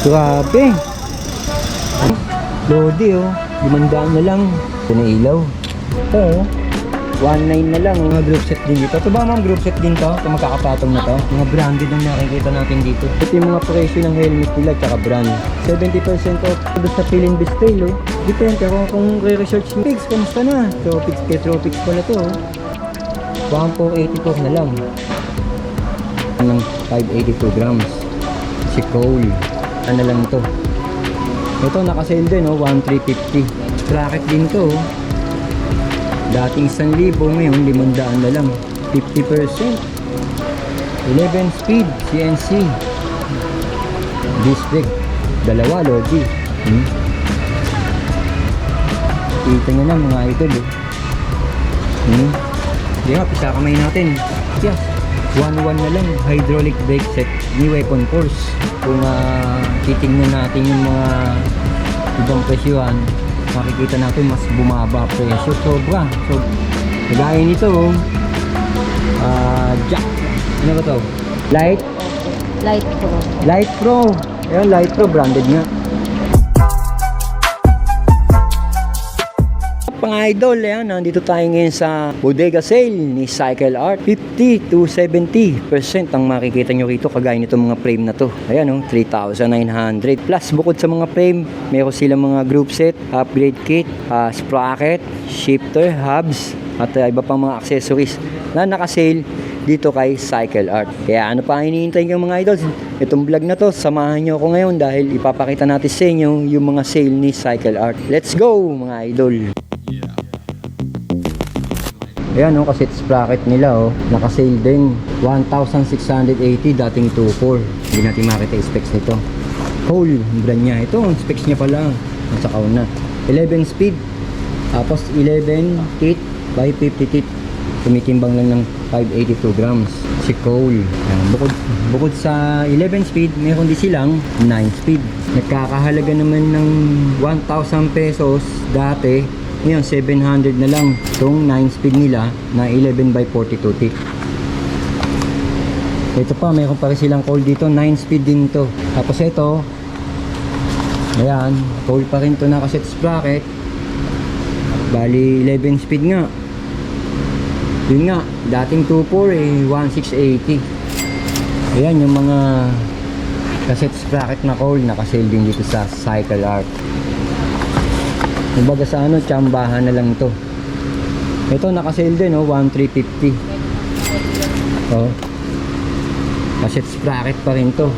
Grabe. Lodi oh. 500 na lang. Ito na ilaw. Ito oh. 1.9 na lang. Mga group set din dito. Ito ba mga group set din to? Ito magkakapatong na to. Mga branded ang nakikita natin dito. Ito yung mga presyo ng helmet nila tsaka brand. 70% off. Ito sa Philin Bistel oh. Depende kung re-research mo. Pigs, kamusta na? Tropics, Petropics pala to oh. 1,484 na lang. Ng 582 grams. Si Cole. Ano lang to? Ito nakasale din oh. 1,350. Bracket din to oh. Dating 1,000, ngayon 500 na lang. 50%. 11 speed CNC. Disc brake. Dalawa Lodi. Kita nyo na mga idol eh. Di nga, pisa kamay natin. Yes. 1.1 na lang. Hydraulic brake set ni Weapon Force. Kung titingnan natin yung mga ibang presyuhan, makikita natin mas bumaba presyo. Sobra. So, kagaya nito jack. Ano ba to? Light Pro. Light Pro. Ayan, Light Pro. Branded nga. Mga idol, ayan, nandito tayo ngayon sa bodega sale ni Cycle Art. 50 to 70% ang makikita nyo rito, kagaya nito mga frame na to. Ayan oh, 3,900 plus. Bukod sa mga frame, meron silang mga group set, upgrade kit, sprocket, shifter, hubs, at iba pang mga accessories na nakasale dito kay Cycle Art. Kaya ano pa hinihintay ng mga idol? Itong vlog na to, samahan nyo ako ngayon dahil ipapakita natin sa inyo yung mga sale ni Cycle Art. Let's go mga idol! Ayan oh, kasi sprocket nila oh, naka-sale din 1,680, dating 2,400. Hindi natin makita yung specs nito. Cole, brand niya. Ito, ang specs niya pala nasa kauna. 11 speed, tapos 11 teeth by 50 teeth. Tumitimbang lang ng 582 grams. Si Cole. Bukod sa 11 speed, meron din silang 9 speed. Nagkakahalaga naman ng 1,000 pesos dati. Ngayon, 700 na lang itong 9 speed nila na 11 by 42 teeth. Ito pa, mayroon pa rin silang Cole dito. 9 speed din to. Tapos ito, ayan, Cole pa rin to na cassette sprocket. Bali, 11 speed nga. Yun nga, dating 2,400 1,680. Ayan, yung mga cassette sprocket na Cole, nakasale din dito sa Cycle Art. Kumbaga sa ano, tsambahan na lang to. Ito naka-sale din 1,350. Oh. Cassette sprocket pa rin to.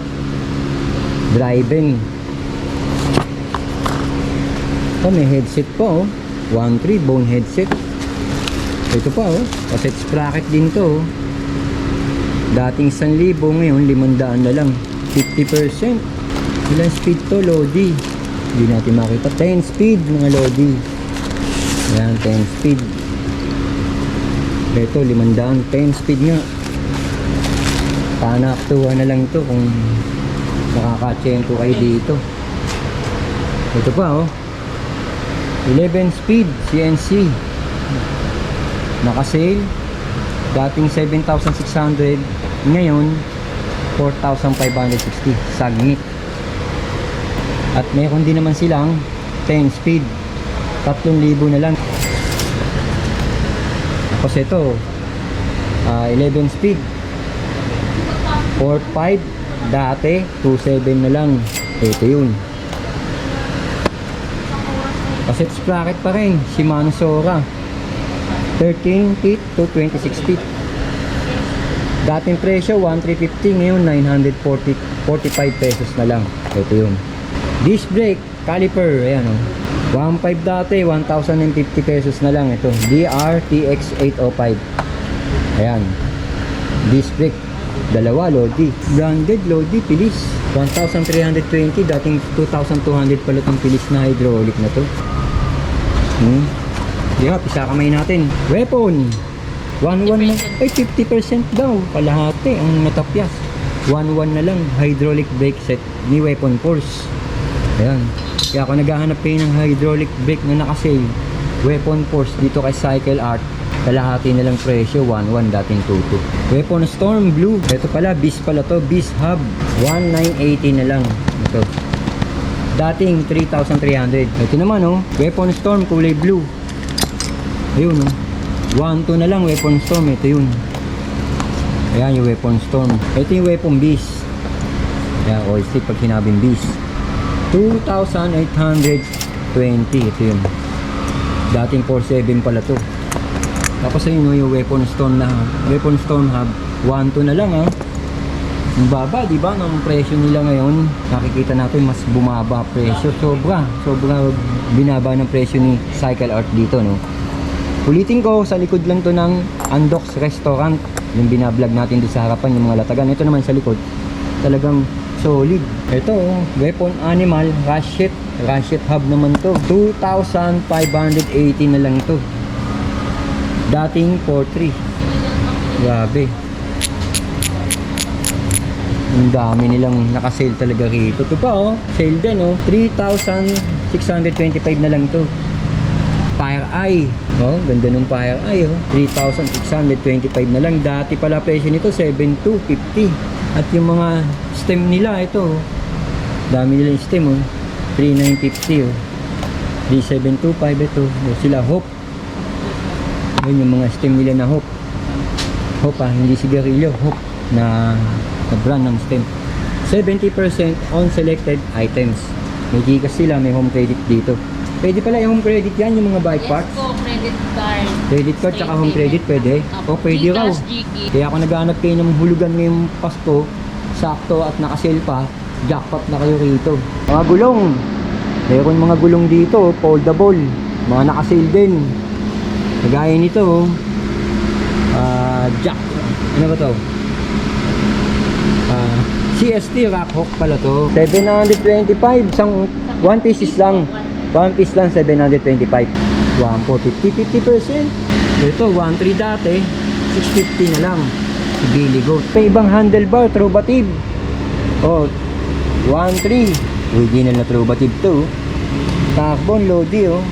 Driving. Ito may headset pa 1,300 bone headset. Ito pa cassette sprocket din to. Dating 1,000, ngayon 500 na lang. 50%. Ilang speed to, Lodi? Hindi natin makita. 10 speed mga Lodi. Ayan, 10 speed. Ito, 500. 10 speed nga. Panaktuhan na lang ito kung makakachento kayo dito. Ito pa 11 speed CNC. Nakasale. Dating 7,600. Ngayon, 4,560. Sagnit. At meron din naman silang 10 speed. 3,000 na lang. Tapos ito 11 speed 4,500. Dati 2,700 na lang. Ito yun. Cassette sprocket pa rin, Shimano Sora. 13 feet to 26 feet. Dating presyo 1,350, ngayon 945 pesos na lang. Ito yun. Disc brake caliper, ayan 1,500 dati, 1,050 pesos na lang. Ito DRTX 805. Ayan, disc brake, dalawa Lodi. Branded Lodi, Pilis. 1,320, dating 2,200 pala itong Pilis na hydraulic na to. Di ba, pisa kamay natin. Weapon 1,1 na, ay 50% daw, kalahati ang natapyas. 1,1 na lang, hydraulic brake set ni Weapon Force. Ayan. Kaya ako naghahanap kayo ng hydraulic brake na nakasale, Weapon Force dito kay Cycle Art, kalahati na lang presyo, 1,1 dating 2,2. Weapon Storm Blue. Ito pala, Beast pala to, Beast Hub. 1,980 na lang. Ito. Dating 3,300. Ito naman oh, Weapon Storm kulay blue. Ayun oh. 1,2 na lang Weapon Storm. Ito yun. Ayan yung Weapon Storm. Ito yung Weapon Beast. Ayan, oil stick pag sinabing Beast. 2,820. Ito yun. Dating 4,700 pala to. Tapos ayun oh, yung Weapon Storm na Weapon Storm Hub. 1,2 na lang ah. Ang baba, di ba? Ng presyo nila ngayon, nakikita natin mas bumaba presyo. Sobra binaba ng presyo ni Cycle Art dito, no? Ulitin ko, sa likod lang to ng Andox Restaurant. Yung binablog natin dito sa harapan, yung mga latagan. Ito naman sa likod, talagang solid. Ito, Weapon Animal, Ratchet Hub naman to. 2,580 na lang to. Dating 4,300. Grabe. Ang dami nilang nakasale talaga rito. Ito pa oh, sale din oh. 3,625 na lang to. Fire Eye. Oh, ganda ng Fire Eye oh. 3,625 na lang. Dati pala presyo nito 7,250. At yung mga stem nila ito oh. Dami nilang stem oh. 3,950 oh. 3,725 ito. Oh, sila Hope. Yun yung mga stem nila na Hope. Hope ah, hindi sigarilyo. Hope na brand ng stem. 70% on selected items. May Gcash sila, may home credit dito. Pwede pala yung home credit yan, yung mga bike parts. Yes po, credit card. Credit card tsaka home credit pwede. O pwede raw. Kaya ako naghanap kayo ng hulugan ngayong Pasko, sakto at nakasale pa, jackpot na kayo rito. Mga gulong. Meron mga gulong dito, foldable. Mga nakasale din. Kagaya nito, jack. Ano ba to? CST Rock Hook pala to. 725. Isang 1 pieces lang. 1 piece lang 725. 1 po 50%. Ito 1.3 dati. 650 na lang. Billy Goat. May ibang handlebar, Trubative. Oh, 1.3. Original na Trubative to. Carbon Lodi oh.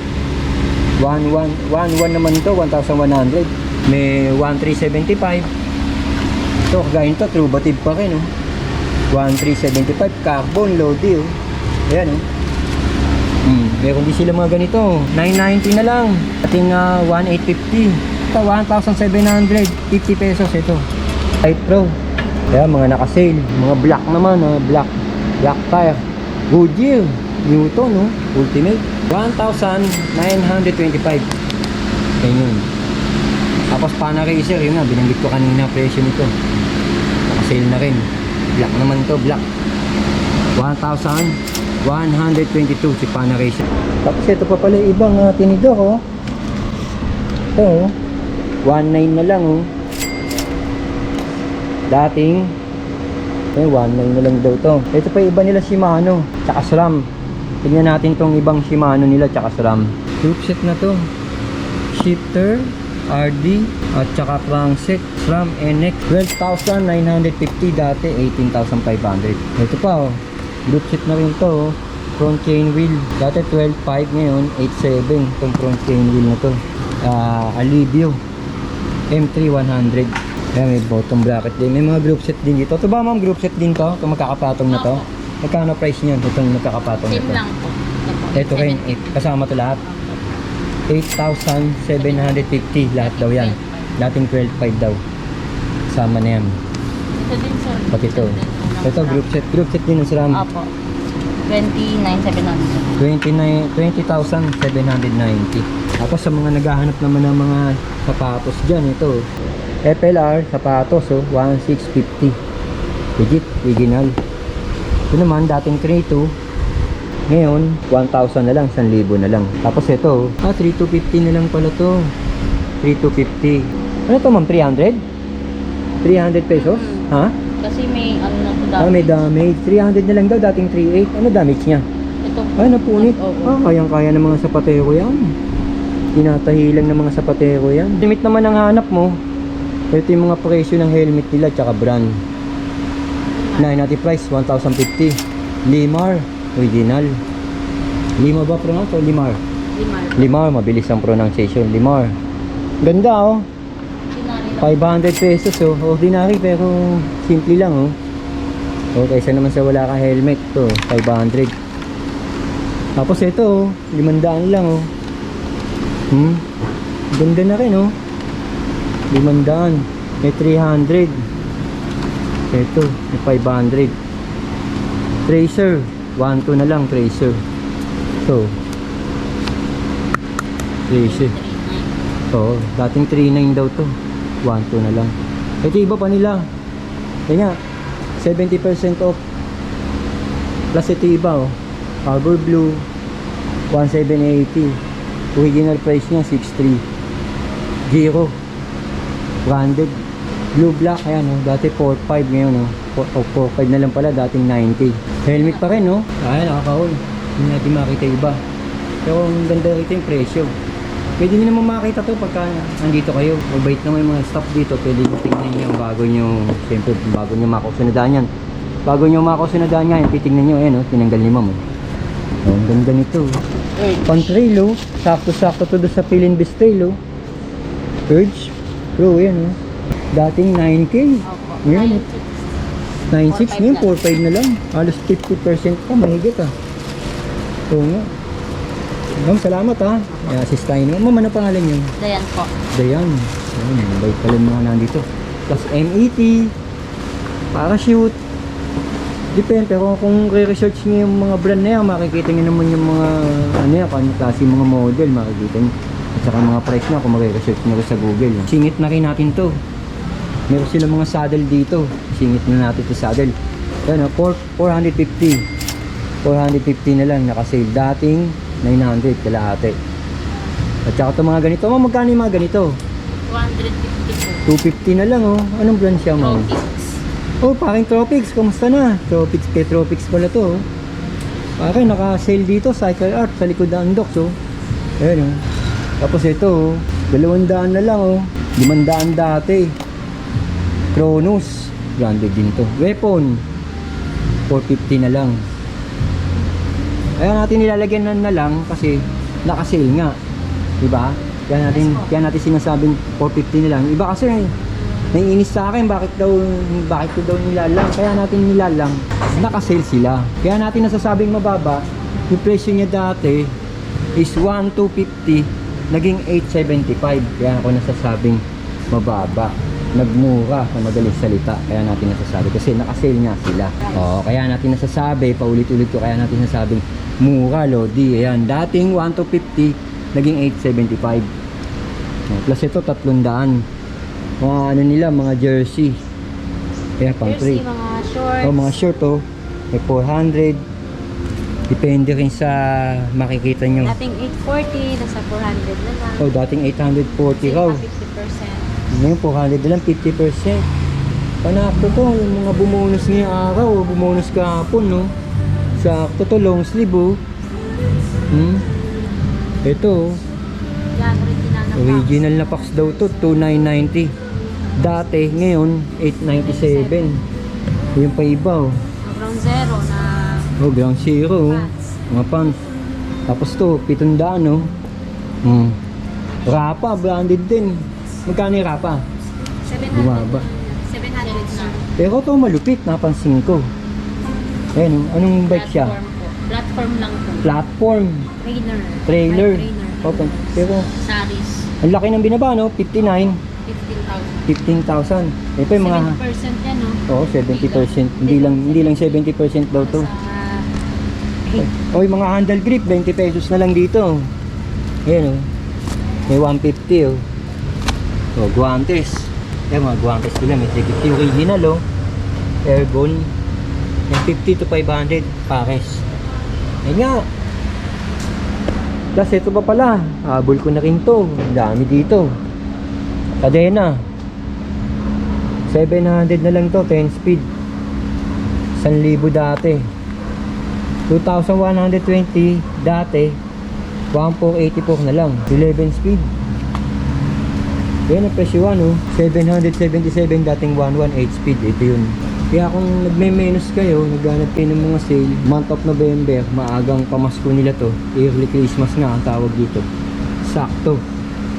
1.1 naman to, 1,100. May 1.375. So kagaya nito, Trubative pa rin oh. 1,375 carbon Lodi oh. Ayan oh. Meron din sila mga ganito 990 na lang. Ating 1,850. Ito 1,750 pesos ito. Light Pro. Kaya mga nakasale. Mga black naman black tire. Goodyear Newton no. Ultimate 1,925. Ayan yun. Tapos Pana Racer yun nga. Binanggit ko kanina presyo nito. Nakasale na rin. Black naman to, black. 1,122 si Pana Racer. Tapos ito pa pala ibang tinidor oh. Ito oh. 1,900 na lang oh. Dating 1,900 na lang daw to. Ito pa iba nila Shimano, tsaka SRAM. Tingnan natin tong ibang Shimano nila tsaka SRAM. Group set na to. Shifter, RD at saka crankset, SRAM NX 12,950 dati 18,500. Ito pa oh, group set na rin to oh. Front chain wheel dati 12,500 ngayon 8,700 itong front chain wheel na to. Alivio M3 100. Kaya may bottom bracket din, may mga group set din dito. Ito ba ma'am, group set din to? Itong magkakapatong na to? Magkano price niyan itong magkakapatong na to? Same lang po. Ito rin, kasama to lahat 8,750 lahat daw yan. Dating 12,500 daw. Sama na yan. Ito din sir. Pati ito. Ito group set din ng SRAM. Opo. 29,700. 20,790. Tapos sa mga naghahanap naman ng mga sapatos dyan, ito FLR sapatos oh, 1,650. Legit, original. Ito naman dating 3,200. Ngayon 1,000 na lang, 1,000 na lang. Tapos ito 3,250 na lang pala to. 3,250. Ano to ma'am, 300? 300 pesos? Ha? Kasi may ano na po damage. May damage. 300 na lang daw, dating 3,800. Ano damage niya? Ito. Ay, napunit. Oo. Kayang-kaya ng mga sapatero yan. Tinatahi lang ng mga sapatero yan. Limit naman ang hanap mo. Ito yung mga presyo ng helmet nila tsaka brand. Nahin natin price, 1,050. Limar, original. Lima ba pronounce o Limar? Limar, mabilis ang pronunciation. Limar. Ganda oh. 500 pesos oh. Ordinary pero simple lang oh. O kaysa naman sa wala kang helmet to, 500. Tapos ito, 500 lang oh. Ganda na rin oh. 500. May 300. Ito, may 500. Tracer. 1.2 na lang, Tracer. So, Tracer. Oo, dating 3.9 daw to. 1.2 na lang. Ito iba pa nila. Kaya nga, 70% off. Plus ito iba oh. Arbor Blue, 1,780. Original price niya, 6,300. Giro. Branded. Blue Black, ayan oh. Dati 4,500 ngayon oh. 4,500 na lang pala, dating 90. Helmet pa rin oh. Ayan, nakakahol. Hindi natin makita iba. Pero ang ganda rito yung presyo. Pwede nyo naman makita to pagka nandito kayo. Mabait naman yung mga staff dito. Pwede nyo tingnan nyo bago nyo, siyempre bago nyo makasunodaan yan. Bago nyo makasunodaan yan, titignan nyo. Ayan oh, tinanggal ni ma'am oh. Oh, ang ganda nito. Pang-trail oh. Sakto-sakto to doon sa Pilinbis Trail oh. Purge Pro, ayan oh. Dating 9K. Ngayon 9.6 ngayon, 4.5 na lang. Halos 50% pa, mahigit ah. Oo nga. Ma'am, salamat ah. I-assist tayo naman. Ma'am, ano pangalan niyo? Dayan po. Dayan. Ayun, mabait pala yung mga nandito. Plus MET, Parachute. Depende, pero kung re-research niyo yung mga brand na yan, makikita niyo naman yung mga ano yan, kanyang klase yung mga model, makikita niyo. At saka mga price na kung mag-research niyo sa Google. Singit na rin natin to. Meron silang mga saddle dito. Singit na natin to saddle. Yan o, 450. 450 na lang, naka-sale. Dating 900 kalahati. At saka ito mga ganito. Ma'am, magkano yung mga ganito? 250 po. 250 na lang oh. Anong brand siya, ma'am? Tropics. Oh, parang Tropics. Kamusta na? Tropics, kay Tropics pala to oh. Parang naka-sale dito, Cycle Art, sa likod ng Docs oh. Ayan oh. Tapos ito oh, 200 na lang oh. 500 dati. Kronos, branded din to. Weapon, 450 na lang. Kaya natin nilalagyan na lang kasi naka-sale nga. Diba? Kaya natin sinasabing 450 na lang. Iba kasi naiinis sa akin bakit ko daw nilalang. Kaya natin nilalang. Naka-sale sila. Kaya natin nasasabing mababa. Yung presyo niya dati is 1,250, naging 875. Kaya ako nasasabing mababa. Nagmura sa madaling salita. Kaya natin nasasabi kasi naka-sale nga sila. Oo, kaya natin nasasabi, paulit-ulit ko, kaya natin nasasabing mura, Lodi. Ayan, dating 1,250, naging 875. Plus ito 300. Mga ano nila, mga jersey. Kaya pang Jersey, 3. mga shorts. Oh, mga short oh. May 400. Depende rin sa makikita nyo. Dating 840, nasa 400 na lang. Oh, dating 840 raw. 50%. Ngayon 400 na lang, 50%. Panakto to, yung mga bumonus ngayong araw, bumonus kahapon, no? Sakto to, long sleeve, oh. Ito, oh. Yan, original na Original na packs daw to, 2,990. Dati, ngayon, 897. Yung pa iba, oh. Ground zero na Oh, ground zero, oh. Mga pants. Tapos to, 700, no? Rapa, branded din. Magkano yung Rapa? 700. Bumaba. 700 na. Pero to malupit, napansin ko. Ayan, oh. Anong bike siya? Platform po. Platform lang po. Platform. Trailer. Trailer. Bike trainer. Okay. Pero, Saris. ang laki ng binaba, no? 59. 15,000. 15,000. Ito yung mga... 70% yan, no? Oo, 70%. Hindi lang 70% daw to. Oh, yung mga handle grip, 20 pesos na lang dito. Ayan, oh. May 150, oh. Oh, guantes. Ayan, mga guantes nila. May 350 original, oh. Airborne. May 50 to 500 pares. Ayan nga. Plus, ito pa pala. Habol ko na rin to. Ang dami dito. Cadena. 700 na lang to. 10 speed. 1,000 dati. 2,120 dati. 1,484 na lang. 11 speed. Yan ang presyo, no? 777 dating 118 speed. Ito yun. Kaya kung nagme-menos kayo, naghanap kayo ng mga sale, month of November, maagang pamasko nila to. Early Christmas nga ang tawag dito. Sakto.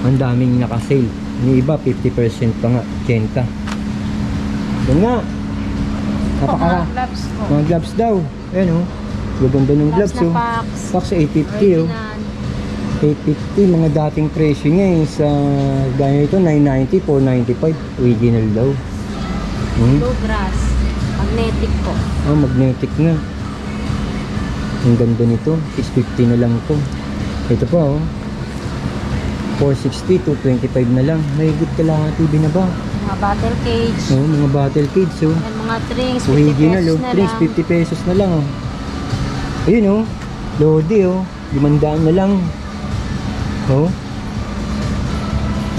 Ang daming naka-sale. Yung iba, 50% pa nga. 80. Yan nga. Napaka... Gloves po. Mga gloves daw. Ayan, oh. Gaganda ng gloves, na oh. Pax. Pax 850, oh. Original. 850, mga dating presyo niya eh. Sa gaya ito, 990, 495. Original daw. Bluegrass. Magnetic po. Oh, magnetic nga. Ang ganda nito. 650 na lang to. Ito pa, oh. 460, 225 na lang. May higit kalahati binaba. Mga battle cage. Oh, mga battle cage, oh. Yan, mga drinks. 50 Original, pesos oh. na Drinks, lang. 50 pesos na lang, oh. Ayun, oh. Lodi, oh. 500 na lang. Oh.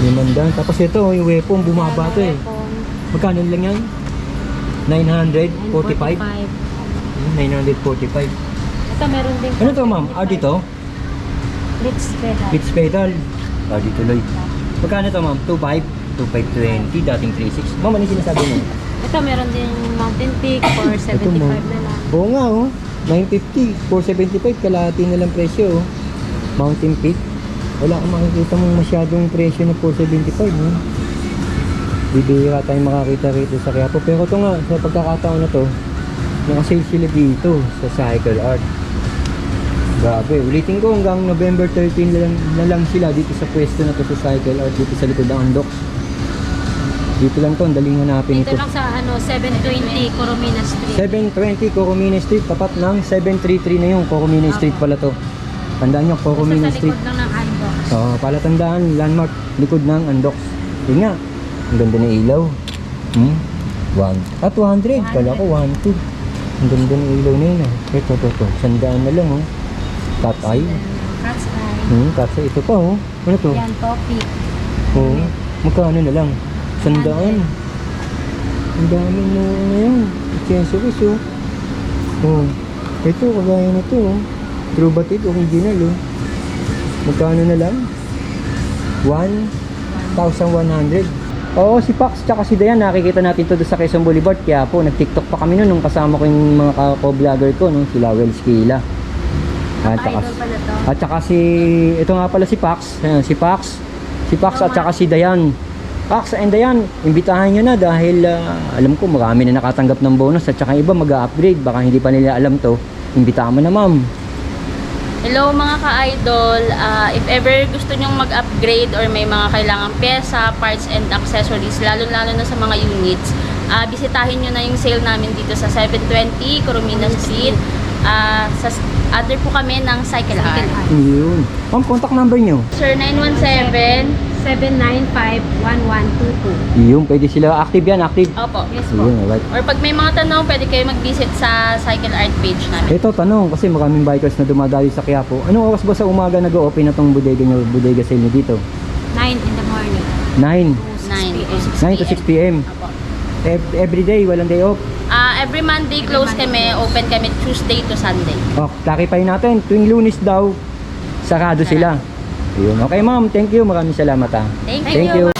500. Tapos ito, oh, yung weapon, bumaba to, eh. Weapon. Magkano lang yan? 945? 945. Ito meron din. Ano to, ma'am? Ah, dito? Blitz pedal. Blitz pedal. Ah, dito, Lloyd. Magkano to, ma'am? 2.5? 2.520, dating 3.6. Ma'am, ano yung sinasabi mo? Ito meron din Mountain Peak for 75 Ito mo. na lang. Oo nga, oh. 950, 475, kalahati na lang presyo, oh. Mountain Peak. Wala kang makikita mong masyadong presyo na 475, no? Bibihira tayong makakita rito sa Quiapo. Pero ito nga, sa pagkakataon na to, nakasale sila dito sa Cycle Art. Grabe, ulitin ko hanggang November 13 na lang sila dito sa pwesto na to sa Cycle Art, dito sa likod ng Andox. Dito lang to, ang daling hanapin Dito ito. lang sa 720 Coromina Street. 720 Coromina Street, tapat ng 733 na yung Coromina Street pala to. Tandaan nyo, Coromina Sa Street. likod lang ng Albox. Oo, palatandaan, landmark, likod ng Andox. Yun nga, ang ganda ng ilaw. 200. Kala ko 1, 2. Ang ganda ng ilaw na yun. Ito. 100 na lang, oh. Cat eye. Cat's Eye. Cat eye. Ito pa, oh. Ano to? Yan, topic. Oo. Magkano na lang? 100. Ang dami mo ngayon. Accessories, oh. Oh. Ito, kagaya nito, oh. True Batik, original, oh. Magkano na lang? 1,100. Oo, si Pax tsaka si Dayan, nakikita natin to doon sa Quezon Boulevard. Kaya po, nag-TikTok pa kami noon nung kasama ko yung mga ka-vlogger ko, no? Sila Wells Kila. At saka, Idol pala to. at saka ito nga pala si Pax. Ayan, si Pax at saka si Dayan. Pax and Dayan, imbitahan nyo na dahil alam ko marami na nakatanggap ng bonus at saka iba mag-upgrade. Baka hindi pa nila alam to. Imbitahan mo na, ma'am. Hello mga ka-idol, if ever gusto nyong mag-upgrade or may mga kailangang pyesa, parts and accessories, lalo-lalo na sa mga units, bisitahin nyo na yung sale namin dito sa 720 Coromina Street. Sa other po kami ng Cycle Art. Yun. Ma'am, contact number nyo. Sir, 795-1122. Yun, pwede sila. Active yan, active. Opo. Yes po. Yun, alright. Or pag may mga tanong, pwede kayo mag-visit sa Cycle Art page namin. Ito, tanong, kasi maraming bikers na dumadayo sa Quiapo. Anong oras ba sa umaga nag-o-open na tong bodega nyo, bodega sale nyo dito? 9 in the morning. 9 to 6 p.m. Opo. Every day, walang day off. Every Monday close kami, open kami Tuesday to Sunday. Oh, clarify natin, tuwing Lunes daw, sarado sila. Yun. Okay, ma'am, thank you. Maraming salamat, ha. Thank Thank you.